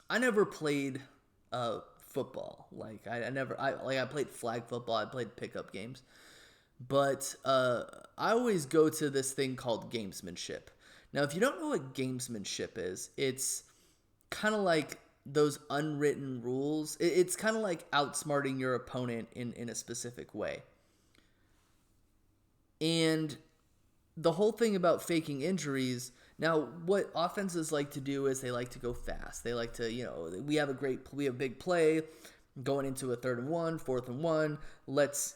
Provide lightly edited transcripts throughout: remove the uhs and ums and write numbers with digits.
I never played football. Like I played flag football. I played pickup games, but I always go to this thing called gamesmanship. Now, if you don't know what gamesmanship is, it's kind of like those unwritten rules. It's kind of like outsmarting your opponent in a specific way. And the whole thing about faking injuries. Now, what offenses like to do is they like to go fast. They like to, we have a big play going into a 3rd and 1, 4th and 1. Let's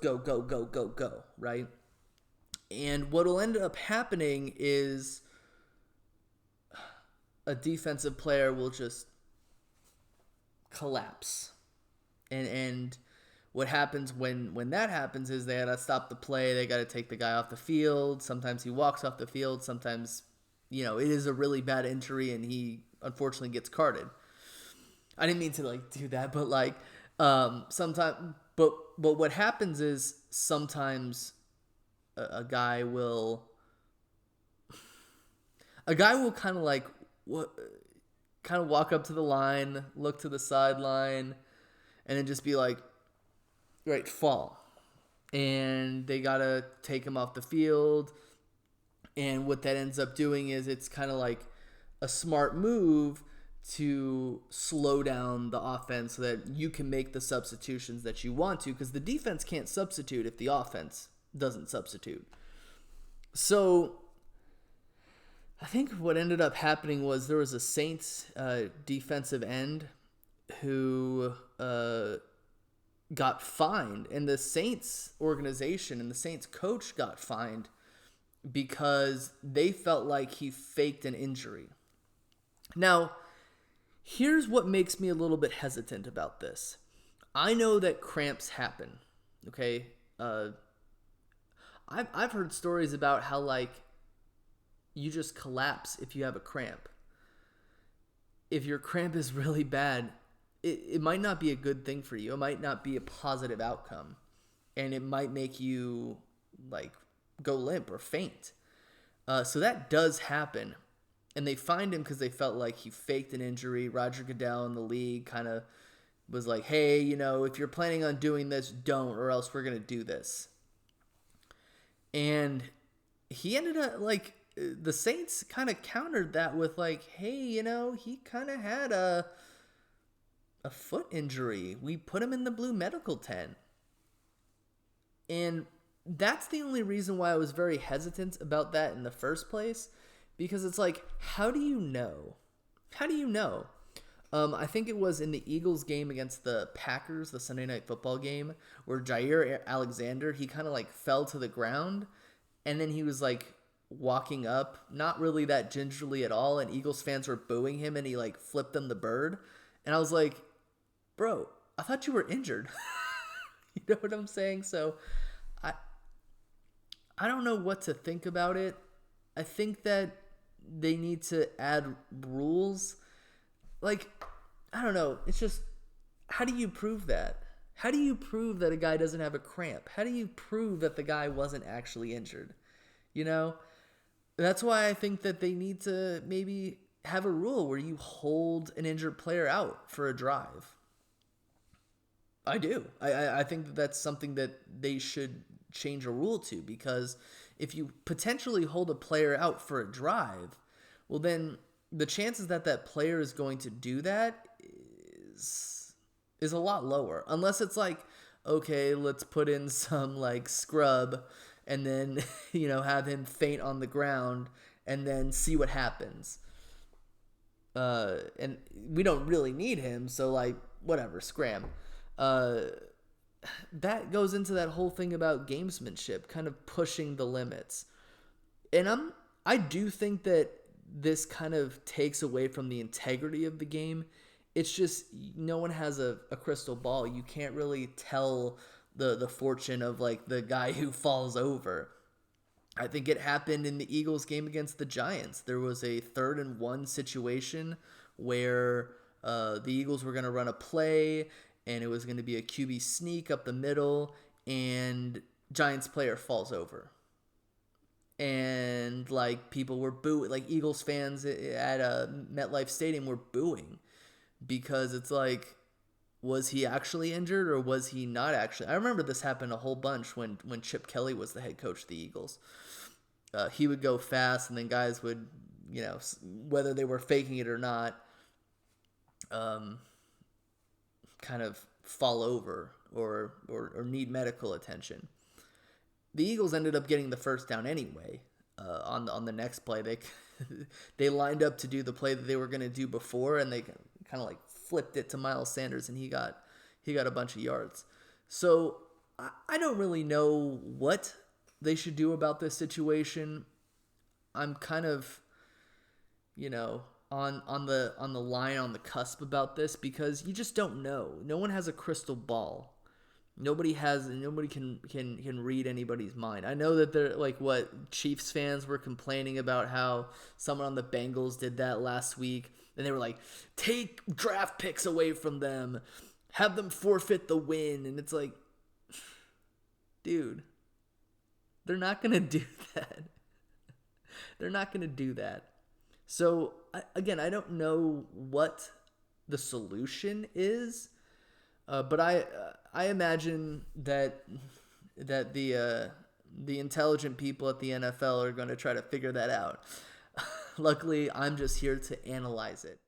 go, right? And what will end up happening is a defensive player will just collapse. And what happens when that happens is they gotta stop the play. They gotta take the guy off the field. Sometimes he walks off the field. Sometimes, it is a really bad injury and he unfortunately gets carded. I didn't mean to do that, but sometimes, but what happens is sometimes a guy will kind of walk up to the line, look to the sideline, and then just be like, right, fall. And they got to take him off the field. And what that ends up doing is it's kind of like a smart move to slow down the offense so that you can make the substitutions that you want to, because the defense can't substitute if the offense doesn't substitute. So I think what ended up happening was there was a Saints defensive end who got fined, and the Saints organization and the Saints coach got fined because they felt like he faked an injury. Now, here's what makes me a little bit hesitant about this. I know that cramps happen, okay? I've heard stories about how, you just collapse if you have a cramp. If your cramp is really bad, it might not be a good thing for you. It might not be a positive outcome. And it might make you, go limp or faint. So that does happen. And they fined him because they felt like he faked an injury. Roger Goodell in the league kind of was like, hey, if you're planning on doing this, don't, or else we're going to do this. And he ended up, the Saints kind of countered that with hey, he kind of had a foot injury. We put him in the blue medical tent. And that's the only reason why I was very hesitant about that in the first place, because it's how do you know? How do you know? I think it was in the Eagles game against the Packers, the Sunday Night Football game, where Jair Alexander, he kind of fell to the ground, and then he was walking up, not really that gingerly at all, and Eagles fans were booing him, and he flipped them the bird. And I was like, bro, I thought you were injured. You know what I'm saying? So I don't know what to think about it. I think that they need to add rules. I don't know. It's just, how do you prove that? How do you prove that a guy doesn't have a cramp? How do you prove that the guy wasn't actually injured? That's why I think that they need to maybe have a rule where you hold an injured player out for a drive. I do. I think that that's something that they should change a rule to, because if you potentially hold a player out for a drive, well, then the chances that that player is going to do that is a lot lower. Unless it's okay, let's put in some scrub and then, have him faint on the ground and then see what happens. And we don't really need him, so whatever, scram. That goes into that whole thing about gamesmanship, kind of pushing the limits. And I do think that this kind of takes away from the integrity of the game. It's just no one has a crystal ball. You can't really tell the fortune of the guy who falls over. I think it happened in the Eagles game against the Giants. There was a 3rd and 1 situation where the Eagles were going to run a play, and it was going to be a QB sneak up the middle, and Giants player falls over. And people were booing, Eagles fans at MetLife Stadium were booing. because it's like, was he actually injured or was he not actually? I remember this happened a whole bunch when Chip Kelly was the head coach of the Eagles. He would go fast, and then guys would, whether they were faking it or not, kind of fall over or need medical attention. The Eagles ended up getting the first down anyway. On the next play, they lined up to do the play that they were going to do before, and they kind of like flipped it to Miles Sanders, and he got a bunch of yards. So I don't really know what they should do about this situation. I'm kind of, on the line, on the cusp about this, because you just don't know. No one has a crystal ball. Nobody can read anybody's mind. I know that they're like what Chiefs fans were complaining about how someone on the Bengals did that last week, and they were like, take draft picks away from them, have them forfeit the win, and it's like, dude, they're not gonna do that. They're not gonna do that. So again, I don't know what the solution is. But I imagine that the intelligent people at the NFL are going to try to figure that out. Luckily, I'm just here to analyze it.